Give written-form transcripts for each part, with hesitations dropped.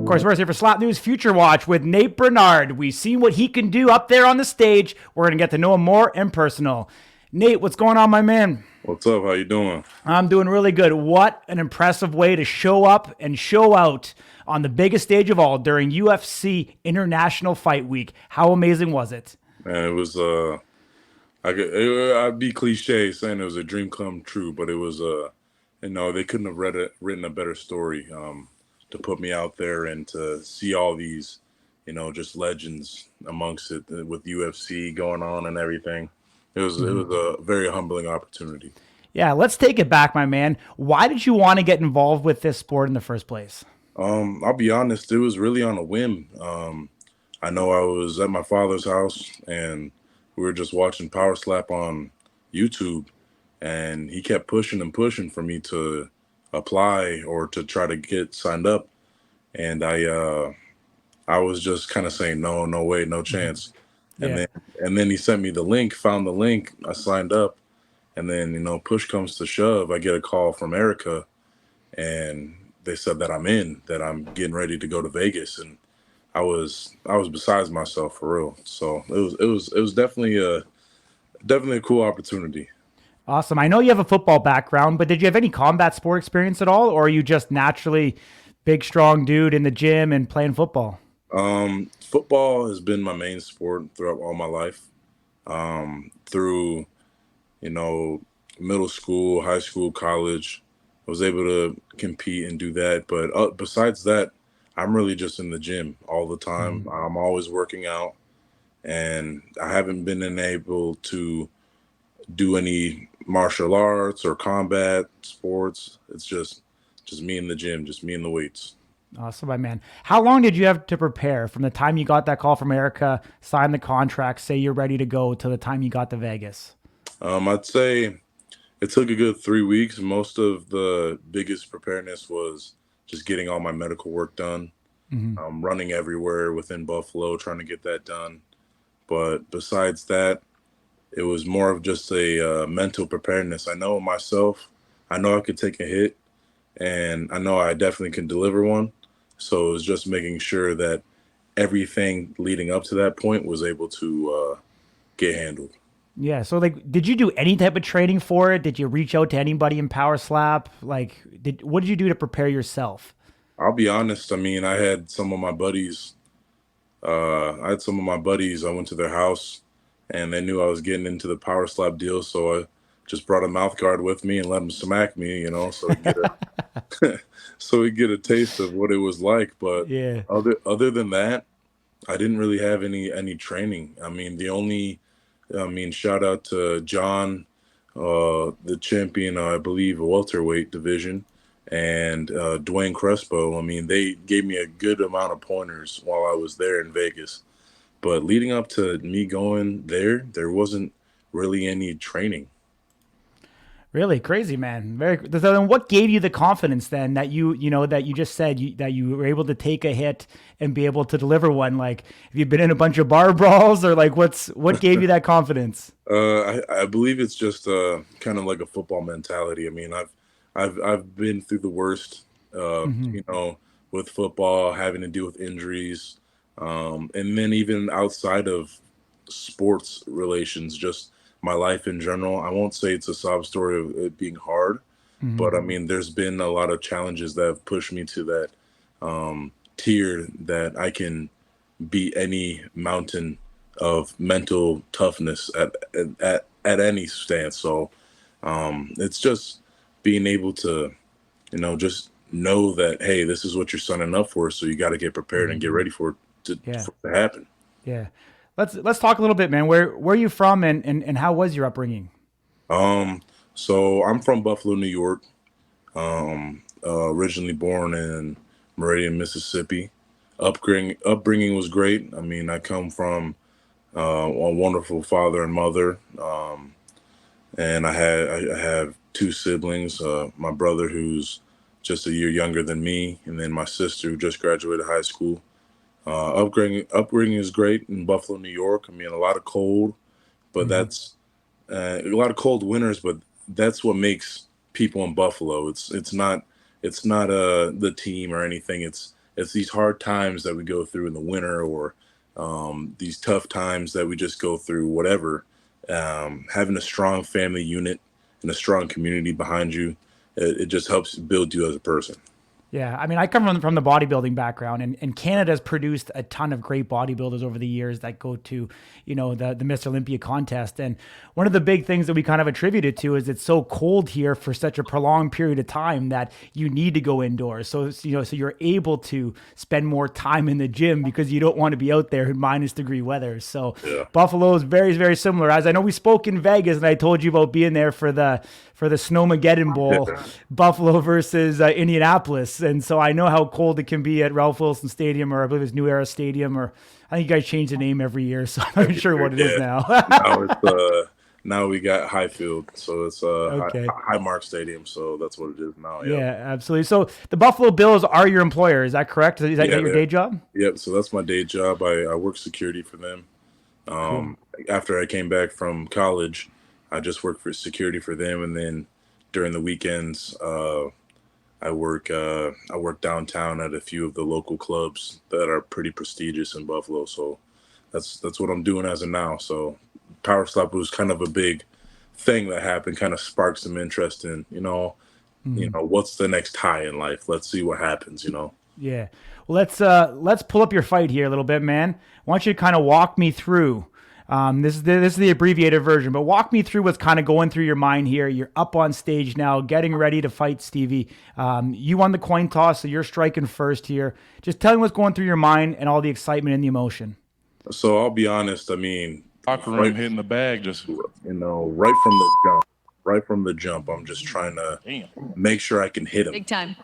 course, we're here for Slap News Future Watch with Nate Burnard. We've seen what he can do up there on the stage. We're going to get to know him more and personal. Nate, what's going on, my man? What's up? How you doing? I'm doing really good. What an impressive way to show up and show out on the biggest stage of all during UFC International Fight Week. How amazing was it? Man, it was I'd be cliche saying it was a dream come true, but it was they couldn't have written a better story to put me out there and to see all these, just legends amongst it with UFC going on and everything. It was a very humbling opportunity. Yeah, let's take it back, my man. Why did you want to get involved with this sport in the first place? I'll be honest, it was really on a whim. I know I was at my father's house and we were just watching Power Slap on YouTube, and he kept pushing and pushing for me to apply or to try to get signed up. And I was just kind of saying, no, no way, no chance. And Yeah. then he sent me the link, found the link, I signed up, and then, push comes to shove, I get a call from Erica, and they said that that I'm getting ready to go to Vegas, and I was besides myself for real. So it was definitely a cool opportunity. Awesome. I know you have a football background, but did you have any combat sport experience at all? Or are you just naturally big, strong dude in the gym and playing football? Football has been my main sport throughout all my life. Through you know middle school, high school, college, I was able to compete and do that. But besides that, I'm really just in the gym all the time. Mhm. I'm always working out, and I haven't been able to do any martial arts or combat sports. It's just me in the gym, just me in the weights. Awesome, my man. How long did you have to prepare from the time you got that call from Erica, sign the contract, say you're ready to go, to the time you got to Vegas? I'd say it took a good 3 weeks. Most of the biggest preparedness was just getting all my medical work done, Hmm. running everywhere within Buffalo, trying to get that done. But besides that, it was more of just a mental preparedness. I know myself. I know I could take a hit, and I know I definitely can deliver one. So it was just making sure that everything leading up to that point was able to get handled. Yeah. So, like, did you do any type of training for it? Did you reach out to anybody in Power Slap? Like, what did you do to prepare yourself? I'll be honest. I mean, I had some of my buddies. I went to their house, and they knew I was getting into the power slap deal. So I just brought a mouth guard with me and let them smack me. So we get so we get a taste of what it was like. But Yeah. other than that, I didn't really have any training. I mean, shout out to John, the champion, I believe, welterweight division, and Dwayne Crespo. I mean, they gave me a good amount of pointers while I was there in Vegas. But leading up to me going there wasn't really any training. Really crazy, man. Very. So then, what gave you the confidence then that that you just said that you were able to take a hit and be able to deliver one? Like, have you been in a bunch of bar brawls, or like what gave you that confidence? I believe it's just kind of like a football mentality. I mean, I've been through the worst, Hmm. with football, having to deal with injuries, and then even outside of sports relations, just my life in general. I won't say it's a sob story of it being hard, Hmm. but I mean, there's been a lot of challenges that have pushed me to that tier that I can beat any mountain of mental toughness at any stance. So it's just being able to, just know that, hey, this is what you're signing up for. So you got to get prepared and get Hmm. ready for it Yeah. for it to happen. Yeah. Let's talk a little bit, man. Where are you from, and how was your upbringing? Um, so I'm from Buffalo, New York. Originally born in Meridian, Mississippi. Upbringing was great. I mean, I come from a wonderful father and mother, and I have two siblings. My brother, who's just a year younger than me, and then my sister, who just graduated high school. Upbringing is great in Buffalo, New York. I mean, a lot of cold, but Hmm. that's a lot of cold winters, but that's what makes people in Buffalo. It's not the team or anything. it's these hard times that we go through in the winter, or these tough times that we just go through, whatever. Having a strong family unit and a strong community behind you, it just helps build you as a person. Yeah, I mean, I come from the bodybuilding background, and Canada's produced a ton of great bodybuilders over the years that go to, the Mr. Olympia contest. And one of the big things that we kind of attribute it to is it's so cold here for such a prolonged period of time that you need to go indoors. So you're able to spend more time in the gym because you don't want to be out there in -degree weather. So Yeah. Buffalo is very, very similar. As I know, we spoke in Vegas, and I told you about being there for the Snowmageddon Bowl, Buffalo versus Indianapolis. And so I know how cold it can be at Ralph Wilson Stadium, or I believe it's New Era Stadium, or I think you guys change the name every year, so I'm not sure what it is now. Now it's now we got Highfield, so it's Okay. Highmark Stadium, so that's what it is now. Yeah, Yep. absolutely. So the Buffalo Bills are your employer, is that correct? Is that Yeah, your yeah. day job? Yep. So that's my day job. I work security for them. Cool. After I came back from college, I just worked for security for them, and then during the weekends, I work downtown at a few of the local clubs that are pretty prestigious in Buffalo. So that's what I'm doing as of now. So Power Slap was kind of a big thing that happened, kind of sparked some interest in, what's the next high in life? Let's see what happens. Yeah. Well, let's pull up your fight here a little bit, man. I want you to kind of walk me through. This is the abbreviated version, but walk me through what's kind of going through your mind here. You're up on stage now, getting ready to fight Stevie. You won the coin toss, so you're striking first here. Just tell me what's going through your mind and all the excitement and the emotion. So I'll be honest. I mean, Locker room hitting the bag, just right from the jump, I'm just trying to make sure I can hit him. Big time.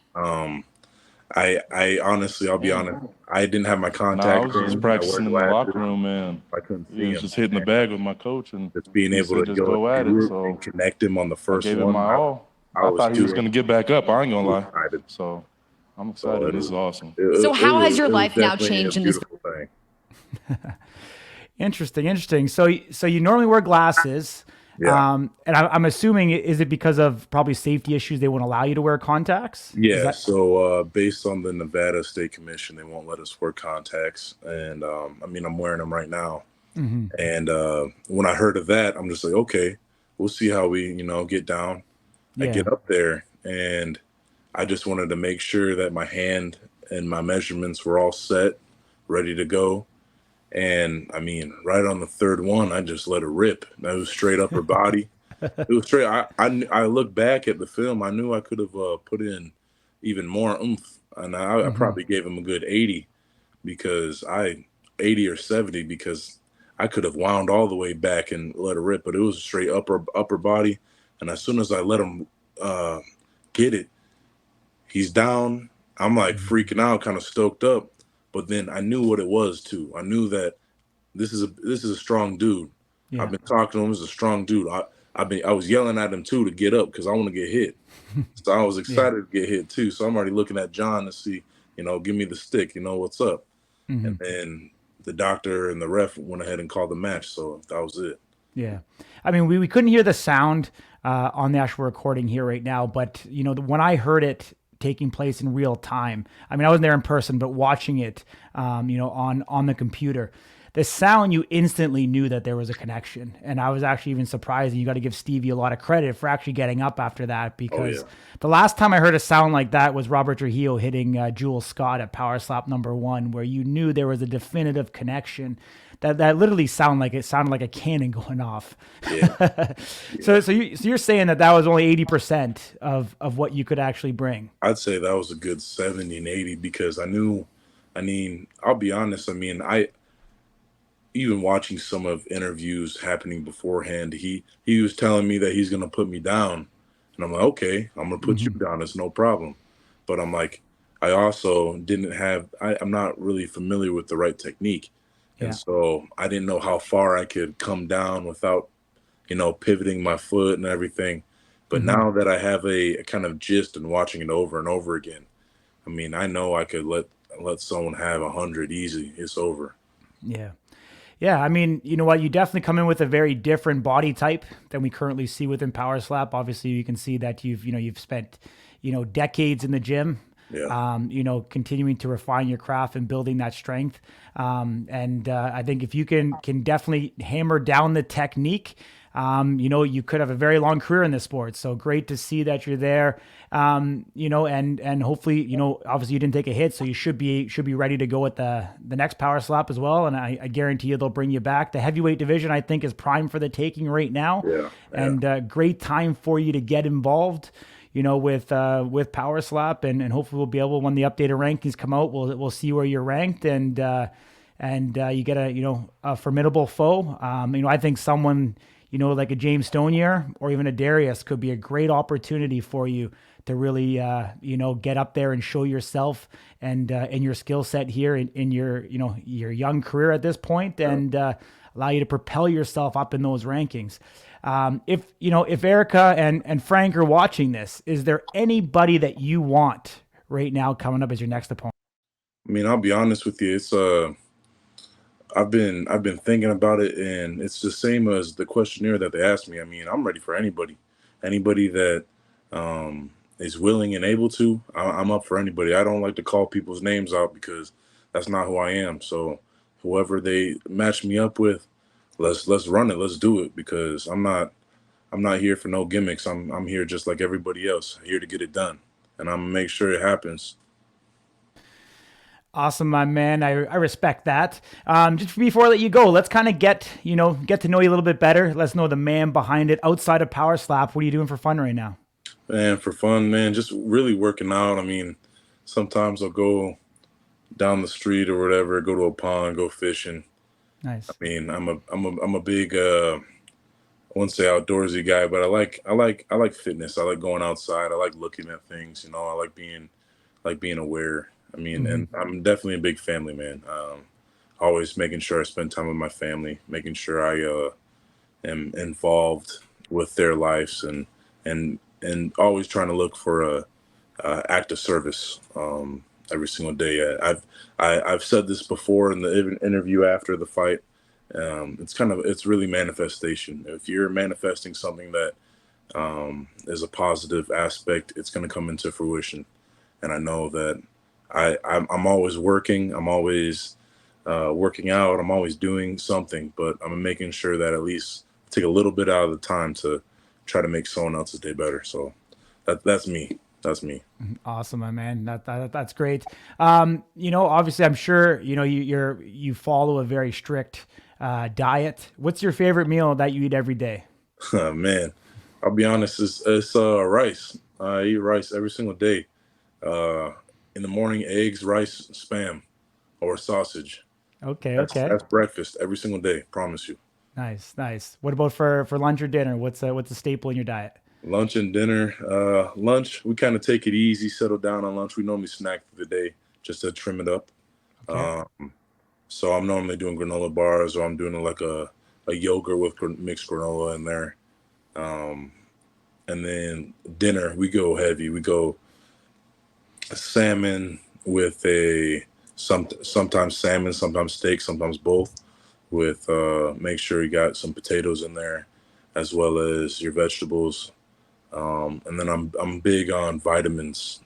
I honestly, I'll be honest, I didn't have my I contact. was just lens. practicing in the I wore locker room, man. I couldn't see He was him. just hitting the bag with my coach and Just being he able said to just go at it. through So and connect him on the I first gave him one. my all. I I was thought he was too going to get back up. I ain't going to lie. excited. So I'm excited. This is awesome. So how has your life now definitely changed a in this- beautiful thing. Interesting. So you normally wear glasses. Yeah. And I'm assuming, is it because of probably safety issues they won't allow you to wear contacts? Yeah, so based on the Nevada State Commission, they won't let us wear contacts, and I mean, I'm wearing them right now. Mm-hmm. And when I heard of that, I'm just like, okay, we'll see how we, get down. I Yeah. get up there, and I just wanted to make sure that my hand and my measurements were all set, ready to go. And I mean, right on the third one, I just let it rip. That was straight upper body. It was straight. I look back at the film. I knew I could have put in even more oomph, and I probably gave him a good 80 80 or 70 because I could have wound all the way back and let it rip. But it was straight upper body, and as soon as I let him get it, he's down. I'm like freaking out, kind of stoked up. But then I knew what it was too. I knew that this is a strong dude. Yeah. I've been talking to him. He's a strong dude. I was yelling at him too to get up because I want to get hit. So I was excited to get hit too. So I'm already looking at John to see, give me the stick. What's up? Mm-hmm. And then the doctor and the ref went ahead and called the match. So that was it. Yeah. I mean, we couldn't hear the sound on the actual recording here right now, but when I heard it taking place in real time, I mean, I wasn't there in person, but watching it, on the computer, the sound, you instantly knew that there was a connection. And I was actually even surprised, and you got to give Stevie a lot of credit for actually getting up after that, because the last time I heard a sound like that was Robert Trujillo hitting Jules Scott at Power Slap #1, where you knew there was a definitive connection. That literally sounded like a cannon going off. Yeah. So you're saying that was only 80% of what you could actually bring. I'd say that was a good 70 and 80 because I'll be honest. I mean, even watching some of interviews happening beforehand, he was telling me that he's going to put me down. And I'm like, okay, I'm going to put you down. It's no problem. But I'm like, I also I'm not really familiar with the right technique. Yeah. And so I didn't know how far I could come down without, pivoting my foot and everything. But now that I have a kind of gist and watching it over and over again, I mean, I know I could let someone have 100 easy. It's over. Yeah. Yeah, I mean, you know what? You definitely come in with a very different body type than we currently see within Power Slap. Obviously, you can see that you've spent, decades in the gym. Yeah. Continuing to refine your craft and building that strength. And I think if you can definitely hammer down the technique, you could have a very long career in this sport. So great to see that you're there. And hopefully, obviously you didn't take a hit, so you should be ready to go at the next Power Slap as well. And I guarantee you they'll bring you back. The heavyweight division, I think, is prime for the taking right now. Yeah. And great time for you to get involved. With Power Slap, and hopefully we'll be able, when the updated rankings come out, we'll see where you're ranked, and you get a formidable foe. I think someone like a James Stonier or even a Darius could be a great opportunity for you to really get up there and show yourself and your skill set here in your your young career at this point, and allow you to propel yourself up in those rankings. If Erica and Frank are watching this, is there anybody that you want right now coming up as your next opponent? I mean, I'll be honest with you. It's I've been thinking about it, and it's the same as the questionnaire that they asked me. I mean, I'm ready for anybody that is willing and able to. I'm up for anybody. I don't like to call people's names out because that's not who I am. So whoever they match me up with, let's run it. Let's do it, because I'm not here for no gimmicks. I'm here just like everybody else, here to get it done, and I'm gonna make sure it happens. Awesome, my man. I respect that. Just before I let you go, let's kind of get to know you a little bit better. Let's know the man behind it. Outside of Power Slap, what are you doing for fun right now? And for fun, man, just really working out. I mean, sometimes I'll go down the street or whatever, go to a pond, go fishing. Nice. I mean, I'm a big I wouldn't say outdoorsy guy, but I like fitness. I like going outside. I like looking at things. I like being aware. I mean, and I'm definitely a big family man. Always making sure I spend time with my family, making sure I am involved with their lives, and always trying to look for a act of service every single day. I've said this before in the interview after the fight. It's really manifestation. If you're manifesting something that is a positive aspect, it's going to come into fruition. And I know that I'm always working. I'm always working out. I'm always doing something, but I'm making sure that at least take a little bit out of the time to try to make someone else's day better. So that's me. That's me. Awesome, my man. That's great. Obviously, I'm sure you follow a very strict diet. What's your favorite meal that you eat every day? Man, I'll be honest. It's rice. I eat rice every single day. In the morning, eggs, rice, spam, or sausage. Okay, That's breakfast every single day. Promise you. Nice. What about for lunch or dinner? What's a staple in your diet? Lunch and dinner. Lunch, we kind of take it easy, settle down on lunch. We normally snack through the day just to trim it up. Okay. So I'm normally doing granola bars, or I'm doing like a yogurt with mixed granola in there. And then dinner, we go heavy. We go salmon with sometimes salmon, sometimes steak, sometimes both. With make sure you got some potatoes in there, as well as your vegetables. And then I'm big on vitamins,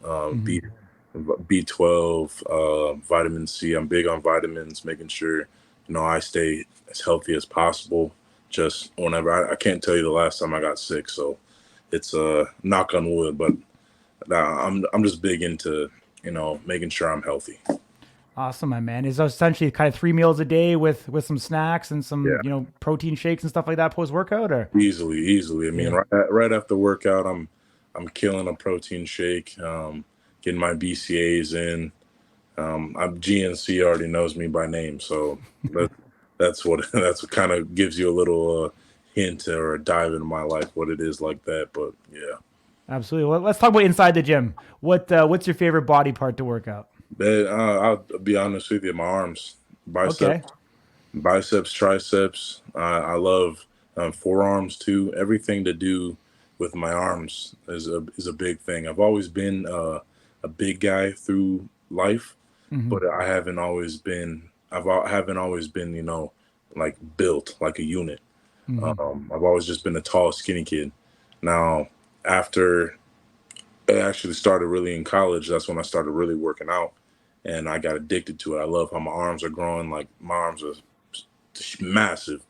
B12, vitamin C. I'm big on vitamins, making sure I stay as healthy as possible. Just whenever I can't tell you the last time I got sick, so it's knock on wood. But I'm just big into making sure I'm healthy. Awesome, my man. Is essentially kind of 3 meals a day with some snacks and some protein shakes and stuff like that post workout, or Easily. I mean, right after workout, I'm killing a protein shake, getting my BCAAs in. I'm GNC already knows me by name, so that's what kind of gives you a little hint or a dive into my life, what it is like that. But yeah, absolutely. Well, let's talk about inside the gym. What's your favorite body part to work out? I'll be honest with you, my arms, Okay. biceps, triceps. I love forearms too. Everything to do with my arms is a big thing. I've always been a big guy through life, but I haven't always been. Haven't always been, like built like a unit. I've always just been a tall, skinny kid. Now, after it actually started really in college. That's when I started really working out, and I got addicted to it. I love how my arms are growing. Like my arms are massive,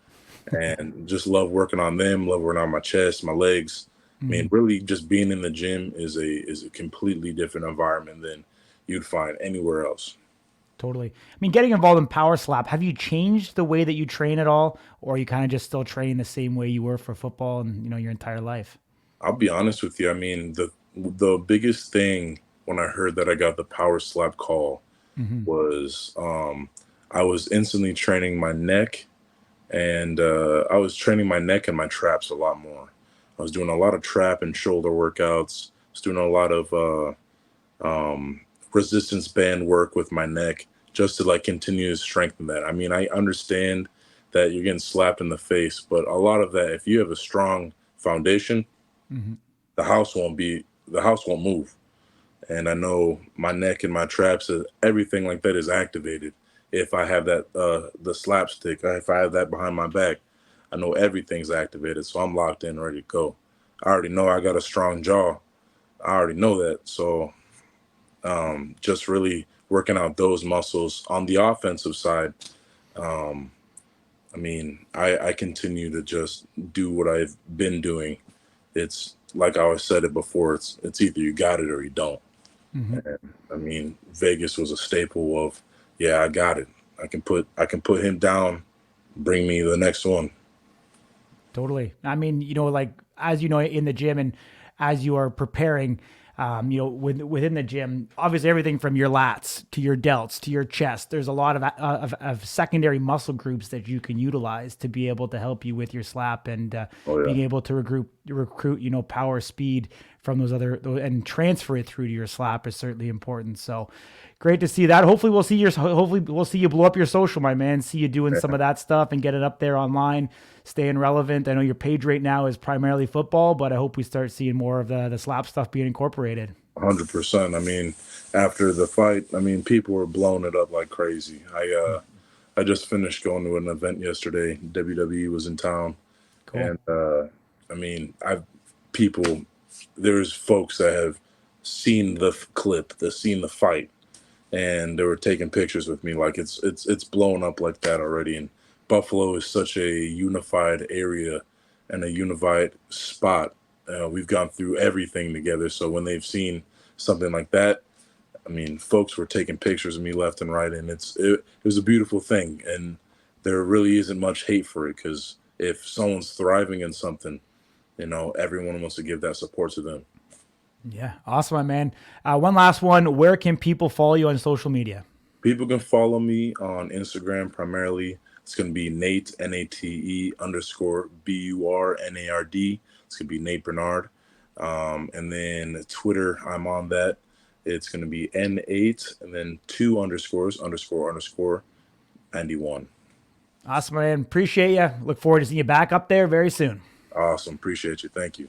and just love working on them. Love working on my chest, my legs. I mean, really, just being in the gym is a completely different environment than you'd find anywhere else. Totally. I mean, getting involved in Power Slap, have you changed the way that you train at all, or are you kind of just still training the same way you were for football and your entire life? I'll be honest with you. I mean, the biggest thing when I heard that I got the power slap call Hmm. was I was instantly training my neck, and I was training my neck and my traps a lot more. I was doing a lot of trap and shoulder workouts. I was doing a lot of resistance band work with my neck just to like continue to strengthen that. I mean, I understand that you're getting slapped in the face, but a lot of that, if you have a strong foundation, Hmm. the house won't move. And I know my neck and my traps, everything like that is activated. If I have that, the slapstick, if I have that behind my back, I know everything's activated. So I'm locked in, ready to go. I already know I got a strong jaw. I already know that. So just really working out those muscles on the offensive side. Um, I mean, I continue to just do what I've been doing. It's like I always said it before. It's either you got it or you don't. Hmm. And I mean, Vegas was a staple of, yeah, I got it. I can put him down. Bring me the next one. Totally. I mean, like as you know, in the gym and as you are preparing, within the gym, obviously everything from your lats to your delts to your chest, there's a lot of secondary muscle groups that you can utilize to be able to help you with your slap and Oh yeah, being able to recruit, power, speed from and transfer it through to your slap is certainly important. So great to see that. Hopefully we'll see you blow up your social, my man. See you doing some of that stuff and get it up there online, staying relevant. I know your page right now is primarily football, but I hope we start seeing more of the slap stuff being incorporated. 100%. I mean, after the fight, I mean, people were blowing it up like crazy. I just finished going to an event yesterday. WWE was in town, Cool. and I mean, I've people. There's folks that have seen the clip, that seen the fight, and they were taking pictures with me. Like it's blown up like that already. And Buffalo is such a unified area and a unified spot. We've gone through everything together. So when they've seen something like that, I mean, folks were taking pictures of me left and right, and it was a beautiful thing. And there really isn't much hate for it, because if someone's thriving in something, everyone wants to give that support to them. Yeah. Awesome, my man. One last one. Where can people follow you on social media? People can follow me on Instagram primarily. It's going to be Nate, Nate underscore Burnard. It's going to be Nate Bernard. And then Twitter, I'm on that. It's going to be N8 and then two underscore 91. Awesome, man. Appreciate you. Look forward to seeing you back up there very soon. Awesome. Appreciate you. Thank you.